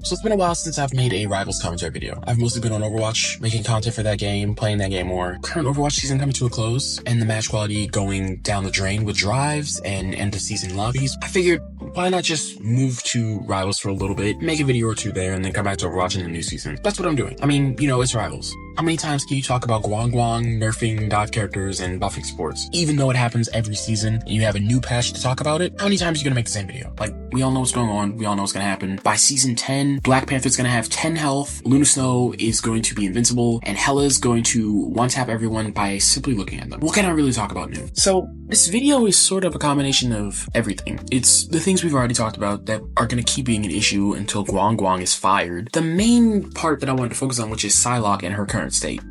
So it's been a while since I've made a Rivals commentary video. I've mostly been on Overwatch, making content for that game, playing that game more. Current Overwatch season coming to a close, and the match quality going down the drain with drives and end of season lobbies. I figured, why not just move to Rivals for a little bit, make a video or two there, and then come back to Overwatch in the new season. That's what I'm doing. I mean, you know, it's Rivals. How many times can you talk about Guang Guang, nerfing dive characters, and buffing supports? Even though it happens every season, and you have a new patch to talk about it, how many times are you gonna make the same video? Like, we all know what's going on, we all know what's gonna happen. By season 10, Black Panther's gonna have 10 health, Luna Snow is going to be invincible, and Hela's going to one-tap everyone by simply looking at them. What can I really talk about new? So, this video is sort of a combination of everything. It's the things we've already talked about that are gonna keep being an issue until Guang Guang is fired. The main part that I wanted to focus on, which is Psylocke and her current state.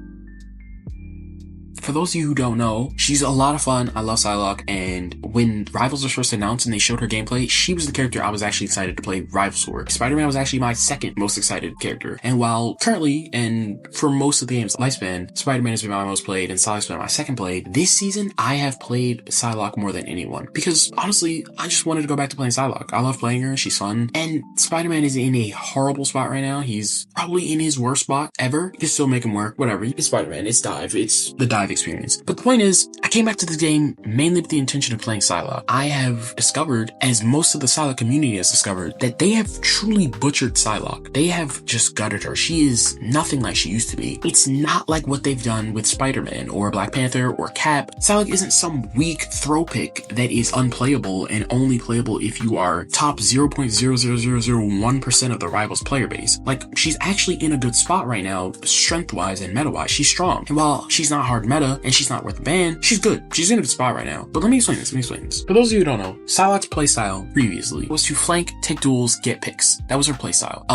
For those of you who don't know, she's a lot of fun. I love Psylocke, and when Rivals was first announced and they showed her gameplay, she was the character I was actually excited to play Rivals for. Spider-Man was actually my second most excited character. And while currently, and for most of the game's lifespan, Spider-Man has been my most played and Psylocke's been my second played, this season I have played Psylocke more than anyone. Because honestly, I just wanted to go back to playing Psylocke. I love playing her, she's fun. And Spider-Man is in a horrible spot right now. He's probably in his worst spot ever. You can still make him work, whatever. It's Spider-Man, it's dive, it's the dive experience. But the point is, I came back to this game mainly with the intention of playing Psylocke. I have discovered, as most of the Psylocke community has discovered, that they have truly butchered Psylocke. They have just gutted her. She is nothing like she used to be. It's not like what they've done with Spider-Man or Black Panther or Cap. Psylocke isn't some weak throw pick that is unplayable and only playable if you are top 0.00001% of the Rivals player base. Like, she's actually in a good spot right now, strength-wise and meta-wise. She's strong. And while she's not hard meta, and she's not worth a ban, she's good. She's in a good spot right now. But let me explain this. For those of you who don't know, Psylocke's playstyle previously was to flank, take duels, get picks. That was her playstyle.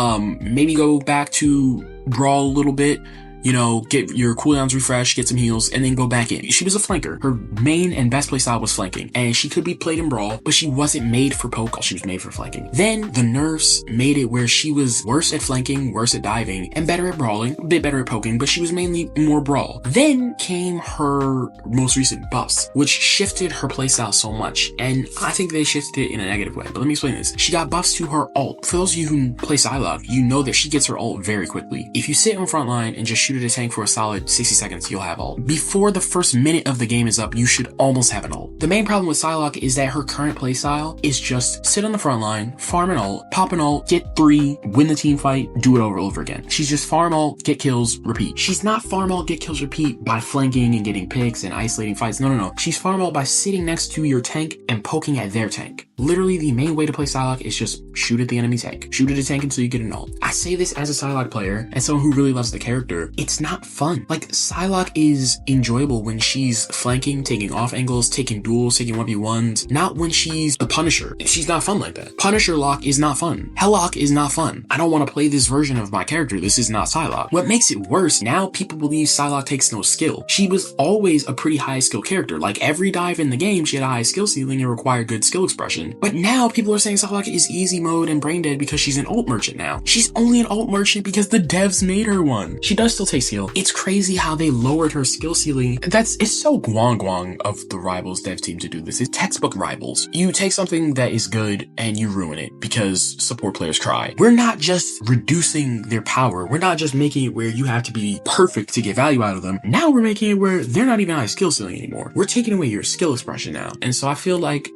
Maybe go back to Brawl a little bit, you know, get your cooldowns refreshed, get some heals, and then go back in. She was a flanker. Her main and best playstyle was flanking, and she could be played in Brawl, but she wasn't made for poke. She was made for flanking. Then the nerfs made it where she was worse at flanking, worse at diving, and better at brawling, a bit better at poking, but she was mainly more Brawl. Then came her most recent buffs, which shifted her playstyle so much, and I think they shifted it in a negative way. But let me explain this. She got buffs to her ult. For those of you who play Psylocke, you know that she gets her ult very quickly. If you sit on front line and just shoot at a tank for a solid 60 seconds, you'll have ult. Before the first minute of the game is up, you should almost have an ult. The main problem with Psylocke is that her current playstyle is just sit on the front line, farm an ult, pop an ult, get 3, win the team fight, do it over again. She's just farm ult, get kills, repeat. She's not farm ult, get kills, repeat by flanking and getting picks and isolating fights. No. She's farm ult by sitting next to your tank and poking at their tank. Literally, the main way to play Psylocke is just shoot at the enemy tank. Shoot at the tank until you get an ult. I say this as a Psylocke player and someone who really loves the character. It's not fun. Like, Psylocke is enjoyable when she's flanking, taking off angles, taking duels, taking 1v1s, not when she's the Punisher. She's not fun like that. Punisher Lock is not fun. Helllock is not fun. I don't want to play this version of my character. This is not Psylocke. What makes it worse, now people believe Psylocke takes no skill. She was always a pretty high skill character. Like, every dive in the game, she had a high skill ceiling and required good skill expression. But now people are saying Psylocke is easy mode and brain dead because she's an ult merchant now. She's only an ult merchant because the devs made her one. She does still take skill. It's crazy how they lowered her skill ceiling. It's so Guang Guang of the Rivals dev team to do this. It's textbook Rivals. You take something that is good and you ruin it because support players cry. We're not just reducing their power. We're not just making it where you have to be perfect to get value out of them. Now we're making it where they're not even high skill ceiling anymore. We're taking away your skill expression now. And so I feel like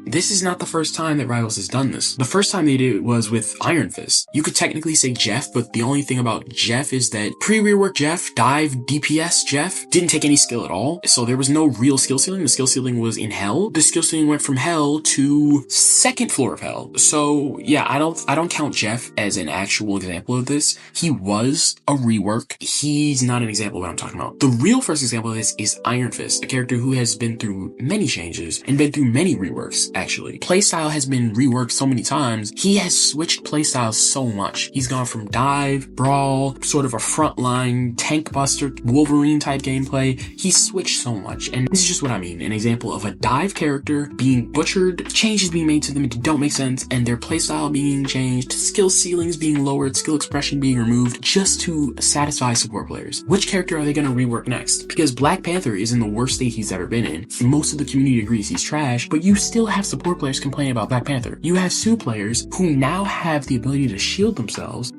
this is not the first time that Rivals has done this. The first time they did it was with Iron Fist. You could technically say Jeff, but the only thing about Jeff is that pre-rework Jeff, dive DPS Jeff, didn't take any skill at all. So there was no real skill ceiling. The skill ceiling was in Hell. The skill ceiling went from Hell to second floor of Hell. So yeah, I don't count Jeff as an actual example of this. He was a rework. He's not an example of what I'm talking about. The real first example of this is Iron Fist, a character who has been through many changes and been through many reworks. Actually, playstyle has been reworked so many times. He has switched playstyles so much. He's gone from dive, brawl, sort of a frontline tank buster, Wolverine type gameplay. He's switched so much, and this is just what I mean. An example of a dive character being butchered, changes being made to them that don't make sense, and their playstyle being changed, skill ceilings being lowered, skill expression being removed, just to satisfy support players. Which character are they going to rework next? Because Black Panther is in the worst state he's ever been in. Most of the community agrees he's trash, but you still have have support players complaining about Black Panther. You have Sue players who now have the ability to shield themselves.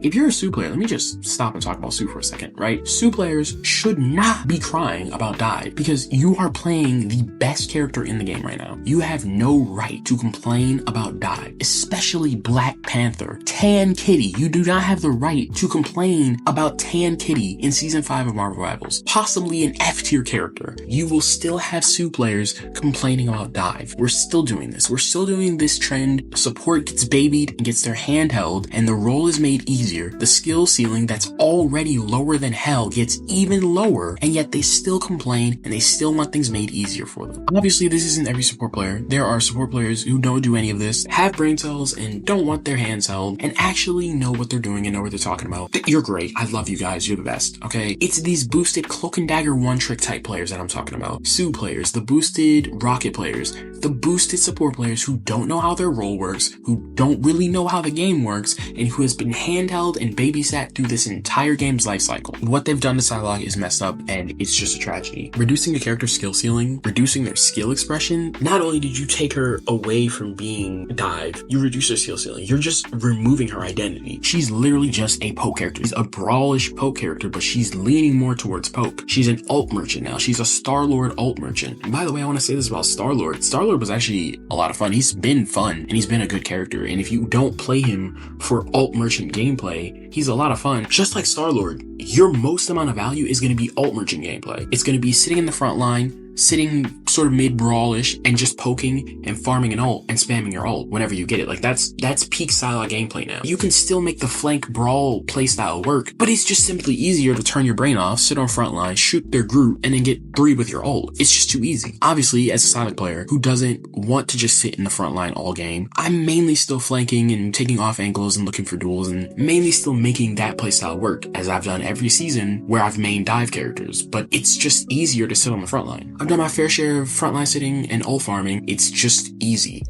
If you're a Sue player, let me just stop and talk about Sue for a second, right? Sue players should not be crying about dive because you are playing the best character in the game right now. You have no right to complain about dive, especially Black Panther. Tan Kitty, you do not have the right to complain about Tan Kitty in Season 5 of Marvel Rivals, possibly an F-tier character. You will still have Sue players complaining about dive. We're still doing this. We're still doing this trend. Support gets babied and gets their hand held, and the role is made easier. The skill ceiling that's already lower than hell gets even lower, and yet they still complain and they still want things made easier for them. Obviously, this isn't every support player. There are support players who don't do any of this, have brain cells, and don't want their hands held, and actually know what they're doing and know what they're talking about. You're great. I love you guys. You're the best. Okay? It's these boosted Cloak and Dagger one-trick type players that I'm talking about. Sue players, the boosted Rocket players, the boosted support players who don't know how their role works, who don't really know how the game works, and who has been handheld and babysat through this entire game's life cycle. What they've done to Psylocke is messed up, and it's just a tragedy. Reducing a character's skill ceiling, reducing their skill expression, not only did you take her away from being dive, you reduce her skill ceiling, you're just removing her identity. She's literally just a poke character. She's a brawlish poke character, but she's leaning more towards poke. She's an alt merchant now. She's a Star-Lord alt merchant. And by the way, I want to say this about Star-Lord. Star-Lord was actually a lot of fun. He's been fun, and he's been a good character, and if you don't play him for alt merchant gameplay, he's a lot of fun. Just like Star-Lord, your most amount of value is going to be alt merchant gameplay. It's going to be sitting in the front line, sitting sort of mid-brawlish and just poking and farming an ult and spamming your ult whenever you get it. Like that's peak Psylocke gameplay now. You can still make the flank brawl playstyle work, but it's just simply easier to turn your brain off, sit on front line, shoot their group, and then get 3 with your ult. It's just too easy. Obviously, as a Psylocke player who doesn't want to just sit in the front line all game, I'm mainly still flanking and taking off angles and looking for duels and mainly still making that playstyle work, as I've done every season where I've main dive characters, but it's just easier to sit on the front line. I've done my fair share of frontline sitting and ult farming. It's just easy.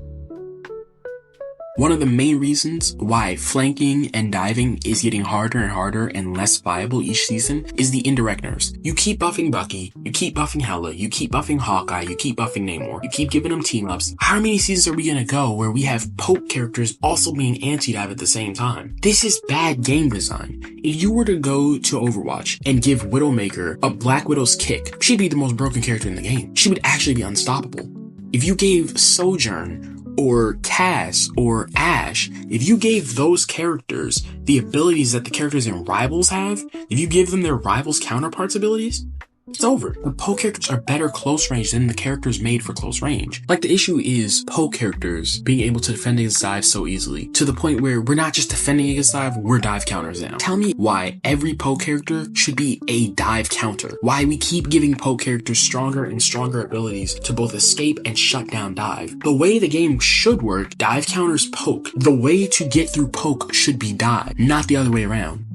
One of the main reasons why flanking and diving is getting harder and harder and less viable each season is the indirect nerfs. You keep buffing Bucky, you keep buffing Hela, you keep buffing Hawkeye, you keep buffing Namor, you keep giving them team-ups. How many seasons are we gonna go where we have poke characters also being anti-dive at the same time? This is bad game design. If you were to go to Overwatch and give Widowmaker a Black Widow's kick, she'd be the most broken character in the game. She would actually be unstoppable. If you gave Sojourn or Cass or Ashe, if you gave those characters the abilities that the characters in Rivals have, if you give them their Rivals counterparts abilities, it's over. The poke characters are better close range than the characters made for close range. Like, the issue is poke characters being able to defend against dive so easily, to the point where we're not just defending against dive, we're dive counters now. Tell me why every poke character should be a dive counter. Why we keep giving poke characters stronger and stronger abilities to both escape and shut down dive. The way the game should work, dive counters poke. The way to get through poke should be dive, not the other way around.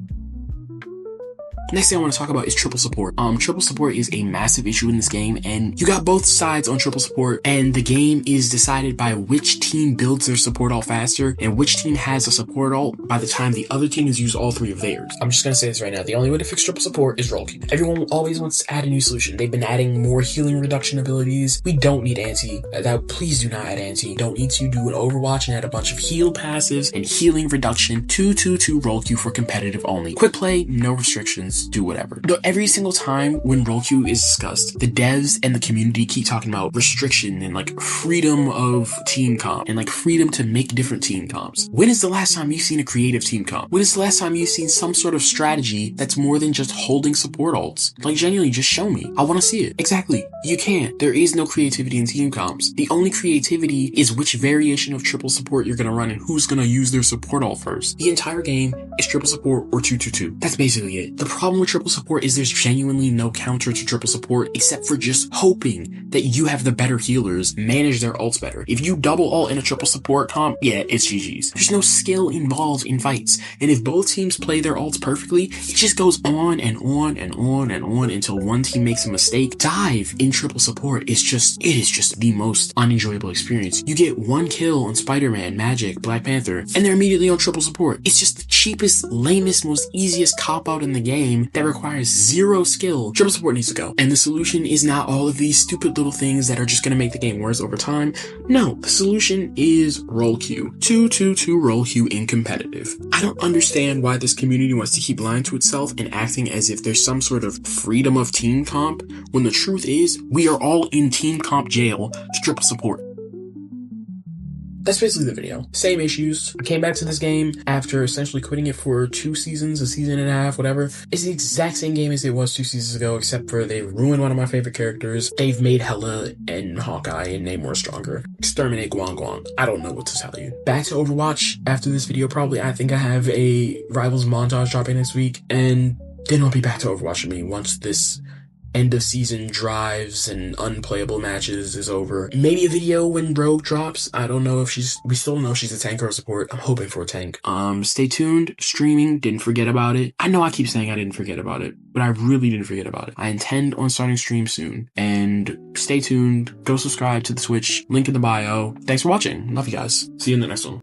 Next thing I want to talk about is triple support. Triple support is a massive issue in this game, and you got both sides on triple support, and the game is decided by which team builds their support ult faster and which team has a support ult by the time the other team has used all 3 of theirs. I'm just gonna say this right now. The only way to fix triple support is roll queue. Everyone always wants to add a new solution. They've been adding more healing reduction abilities. We don't need anti. Please do not add anti. You don't need to do an Overwatch and add a bunch of heal passives and healing reduction. 2-2-2 roll queue for competitive only. Quick play, no restrictions. Do whatever. Though every single time when roll queue is discussed, the devs and the community keep talking about restriction and like freedom of team comp and like freedom to make different team comps. When is the last time you've seen a creative team comp? When is the last time you've seen some sort of strategy that's more than just holding support ults? Like, genuinely, just show me. I want to see it. Exactly. You can't. There is no creativity in team comps. The only creativity is which variation of triple support you're gonna run and who's gonna use their support ult first. The entire game is triple support or 2-2-2. That's basically it. The problem with triple support is there's genuinely no counter to triple support except for just hoping that you have the better healers manage their ults better. If you double ult in a triple support comp, yeah, it's GG's. There's no skill involved in fights, and if both teams play their ults perfectly, it just goes on and on and on and on until one team makes a mistake. Dive in triple support is just the most unenjoyable experience. You get 1 kill on Spider-Man, Magic, Black Panther, and they're immediately on triple support. It's just the cheapest, lamest, most easiest cop-out in the game that requires zero skill. Triple support needs to go. And the solution is not all of these stupid little things that are just gonna make the game worse over time. No, the solution is role queue. 2-2-2 role queue in competitive. I don't understand why this community wants to keep lying to itself and acting as if there's some sort of freedom of team comp, when the truth is, we are all in team comp jail to triple support. That's basically the video. Same issues. I came back to this game after essentially quitting it for 2 seasons, a season and a half, whatever. It's the exact same game as it was 2 seasons ago, except for they ruined one of my favorite characters. They've made Hela and Hawkeye and Namor stronger. Exterminate Guan Guan. I don't know what to tell you. Back to Overwatch after this video, probably. I think I have a Rivals montage dropping next week, and then I'll be back to Overwatch with me once this end of season drives and unplayable matches is over. Maybe a video when Rogue drops. I don't know if we still don't know if she's a tank or a support. I'm hoping for a tank. Stay tuned. Streaming, didn't forget about it. I know I keep saying I didn't forget about it, but I really didn't forget about it. I intend on starting stream soon, and stay tuned. Go subscribe to the Twitch, link in the bio. Thanks for watching. Love you guys. See you in the next one.